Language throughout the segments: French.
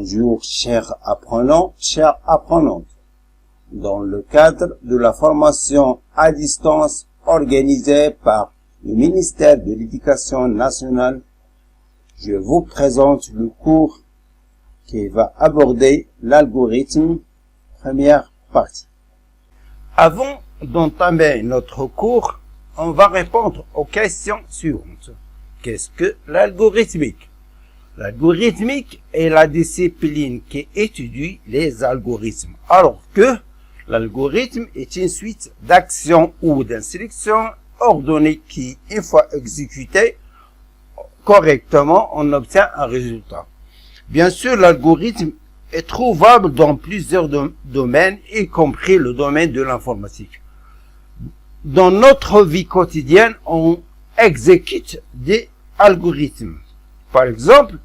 Bonjour, chers apprenants, chères apprenantes. Dans le cadre de la formation à distance organisée par le ministère de l'Éducation nationale, je vous présente le cours qui va aborder l'algorithme, première partie. Avant d'entamer notre cours, on va répondre aux questions suivantes. Qu'est-ce que l'algorithmique? L'algorithmique est la discipline qui étudie les algorithmes, alors que l'algorithme est une suite d'actions ou d'instructions ordonnées qui, une fois exécutées correctement, on obtient un résultat. Bien sûr, l'algorithme est trouvable dans plusieurs domaines, y compris le domaine de l'informatique. Dans notre vie quotidienne, on exécute des algorithmes. Par exemple,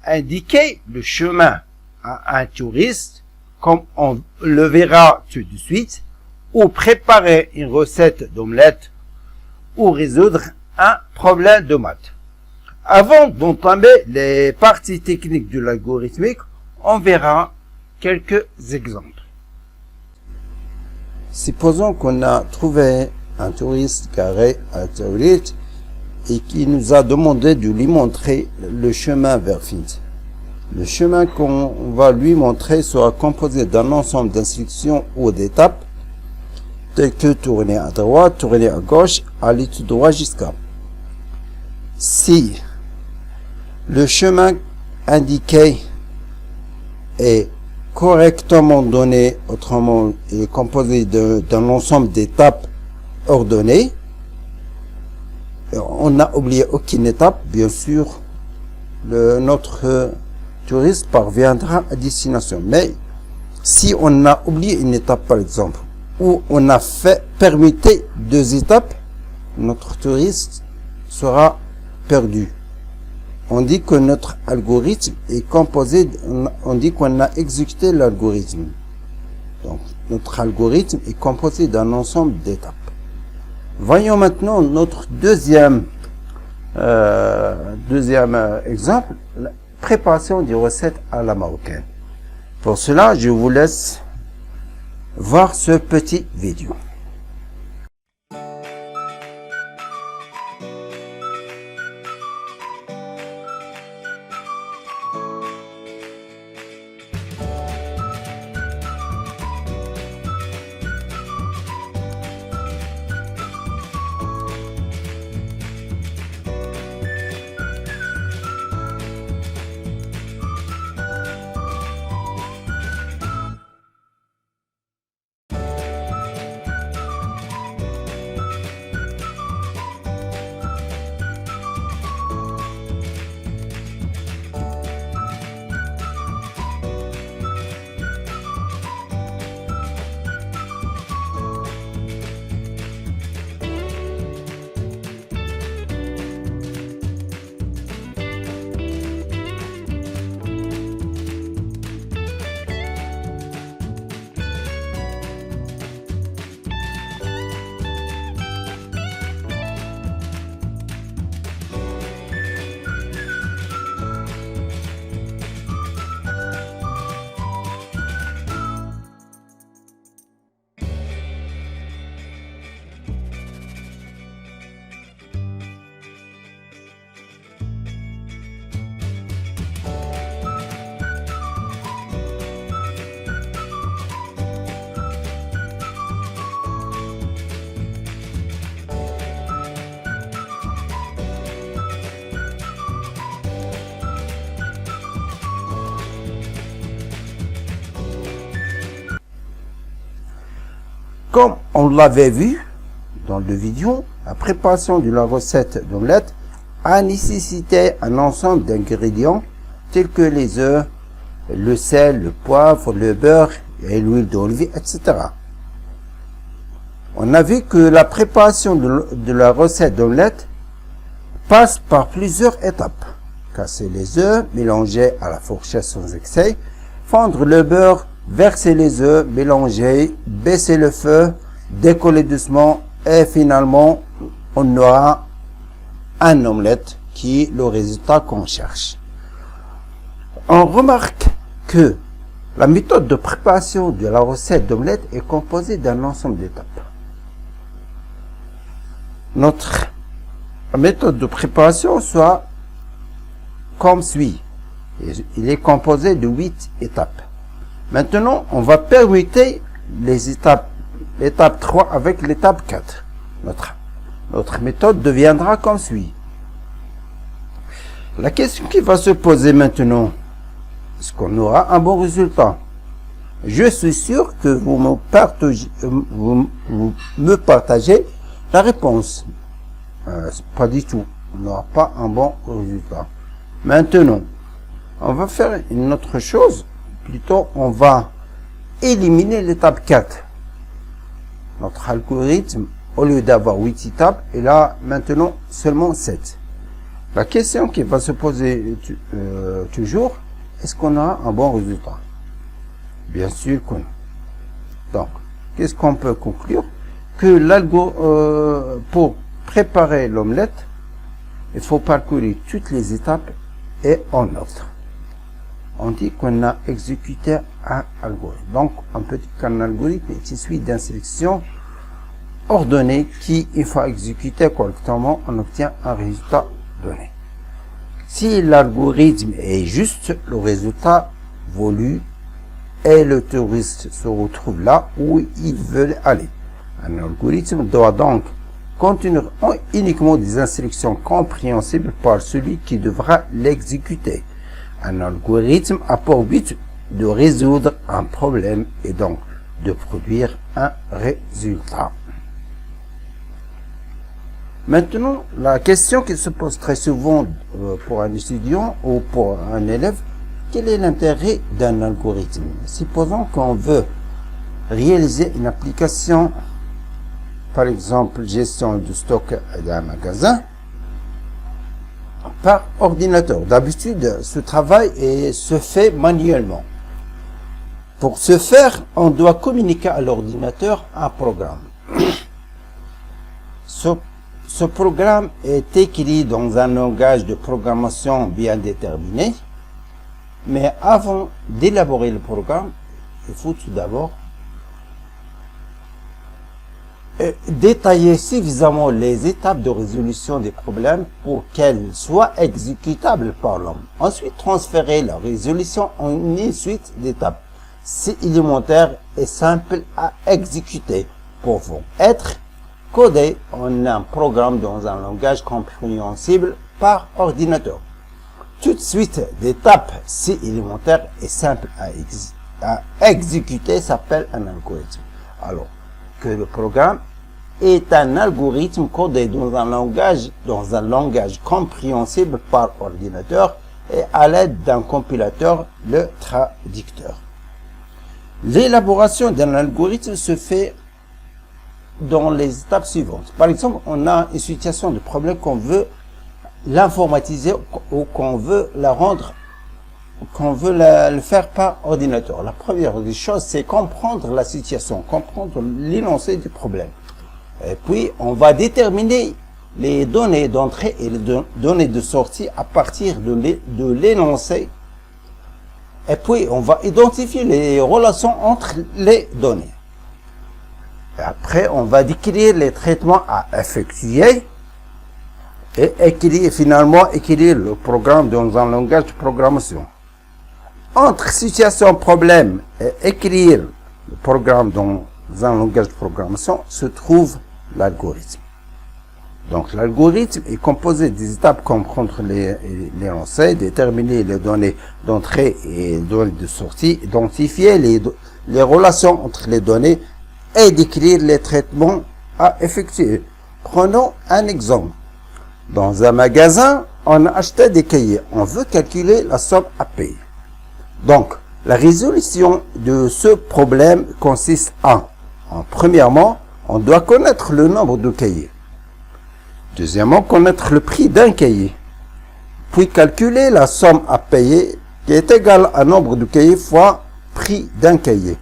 indiquer le chemin à un touriste, comme on le verra tout de suite, ou préparer une recette d'omelette, ou résoudre un problème de maths. Avant d'entamer les parties techniques de l'algorithmique, on verra quelques exemples. Supposons qu'on a trouvé un touriste garé à la toilette et qui nous a demandé de lui montrer le chemin vers Fint. Le chemin qu'on va lui montrer sera composé d'un ensemble d'instructions ou d'étapes, telles que tourner à droite, tourner à gauche, aller tout droit jusqu'à. Si le chemin indiqué est correctement donné, autrement est composé d'un ensemble d'étapes ordonnées, on n'a oublié aucune étape, bien sûr, notre touriste parviendra à destination. Mais si on a oublié une étape, par exemple, ou on a permuté 2 étapes, notre touriste sera perdu. On dit que notre algorithme est composé, on dit qu'on a exécuté l'algorithme. Donc, notre algorithme est composé d'un ensemble d'étapes. Voyons maintenant notre deuxième exemple, la préparation des recettes à la marocaine. Pour cela, je vous laisse voir ce petit vidéo. Comme on l'avait vu dans le vidéo, la préparation de la recette d'omelette a nécessité un ensemble d'ingrédients tels que les œufs, le sel, le poivre, le beurre et l'huile d'olive, etc. On a vu que la préparation de la recette d'omelette passe par plusieurs étapes. Casser les œufs, mélanger à la fourchette sans excès, fondre le beurre, verser les œufs, mélanger, baisser le feu, décoller doucement et finalement on aura un omelette qui est le résultat qu'on cherche. On remarque que la méthode de préparation de la recette d'omelette est composée d'un ensemble d'étapes. Notre méthode de préparation soit comme suit. Il est composé de 8 étapes. Maintenant, on va permuter les étapes, l'étape 3 avec l'étape 4. Notre méthode deviendra comme suit. La question qui va se poser maintenant, est-ce qu'on aura un bon résultat? Je suis sûr que vous me partagez la réponse. Pas du tout. On n'aura pas un bon résultat. Maintenant, on va faire une autre chose. Plutôt, on va éliminer l'étape 4. Notre algorithme, au lieu d'avoir 8 étapes, il a maintenant seulement 7. La question qui va se poser toujours, est-ce qu'on a un bon résultat? Bien sûr que non. Donc, qu'est-ce qu'on peut conclure? Que pour préparer l'omelette, il faut parcourir toutes les étapes et en ordre. On dit qu'on a exécuté un algorithme. Donc, on peut dire qu'un algorithme est une suite d'instructions ordonnées qui, une fois exécutées correctement, on obtient un résultat donné. Si l'algorithme est juste, le résultat voulu et le touriste se retrouve là où il veut aller. Un algorithme doit donc contenir uniquement des instructions compréhensibles par celui qui devra l'exécuter. Un algorithme a pour but de résoudre un problème et donc de produire un résultat. Maintenant, la question qui se pose très souvent pour un étudiant ou pour un élève, quel est l'intérêt d'un algorithme? Supposons qu'on veut réaliser une application, par exemple gestion du stock d'un magasin, par ordinateur. D'habitude, ce travail se fait manuellement. Pour ce faire, on doit communiquer à l'ordinateur un programme. Ce programme est écrit dans un langage de programmation bien déterminé, mais avant d'élaborer le programme, il faut tout d'abord détailler suffisamment les étapes de résolution des problèmes pour qu'elles soient exécutables par l'homme. Ensuite, transférer la résolution en une suite d'étapes si élémentaire et simple à exécuter pour vous être codé en un programme dans un langage compréhensible par ordinateur. Toute suite d'étapes si élémentaire et simple à exécuter s'appelle un algorithme. Alors que le programme est un algorithme codé dans un langage compréhensible par ordinateur et à l'aide d'un compilateur, le traducteur. L'élaboration d'un algorithme se fait dans les étapes suivantes. Par exemple, on a une situation de problème qu'on veut l'informatiser ou qu'on veut le faire par ordinateur. La première des choses, c'est comprendre la situation, comprendre l'énoncé du problème. Et puis, on va déterminer les données d'entrée et les données de sortie à partir de l'énoncé. Et puis, on va identifier les relations entre les données. Et après, on va décrire les traitements à effectuer et finalement écrire le programme dans un langage de programmation. Entre situation problème et écrire le programme dans un langage de programmation se trouve l'algorithme. Donc l'algorithme est composé des étapes comprendre l'énoncé, déterminer les données d'entrée et les données de sortie, identifier les relations entre les données et décrire les traitements à effectuer. Prenons un exemple. Dans un magasin, on a acheté des cahiers. On veut calculer la somme à payer. Donc, la résolution de ce problème consiste premièrement, on doit connaître le nombre de cahiers. Deuxièmement, connaître le prix d'un cahier. Puis calculer la somme à payer qui est égale à nombre de cahiers fois prix d'un cahier.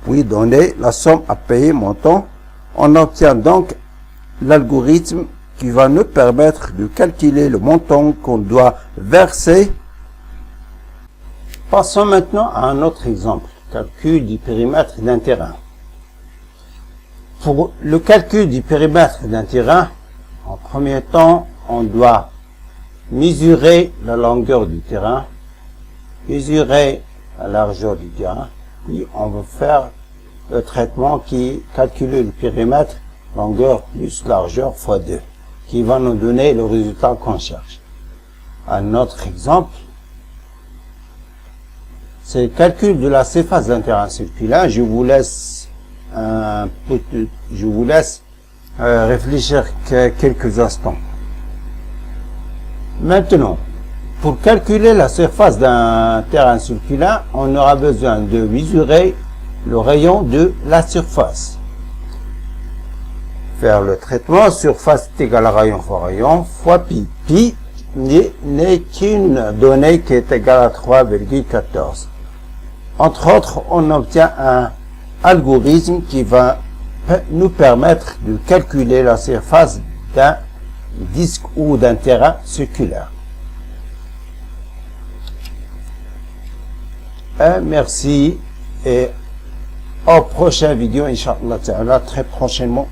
Puis donner la somme à payer montant. On obtient donc l'algorithme qui va nous permettre de calculer le montant qu'on doit verser Passons maintenant à un autre exemple, calcul du périmètre d'un terrain. Pour le calcul du périmètre d'un terrain, en premier temps, on doit mesurer la longueur du terrain, mesurer la largeur du terrain, puis on va faire le traitement qui calcule le périmètre longueur plus largeur fois 2, qui va nous donner le résultat qu'on cherche. Un autre exemple, c'est le calcul de la surface d'un terrain circulaire. Je vous laisse réfléchir quelques instants. Maintenant, pour calculer la surface d'un terrain circulaire, on aura besoin de mesurer le rayon de la surface. Faire le traitement, surface est égal à rayon fois pi. Pi n'est qu'une donnée qui est égale à 3,14. Entre autres, on obtient un algorithme qui va nous permettre de calculer la surface d'un disque ou d'un terrain circulaire. Merci et au prochain vidéo, Inch'Allah, très prochainement.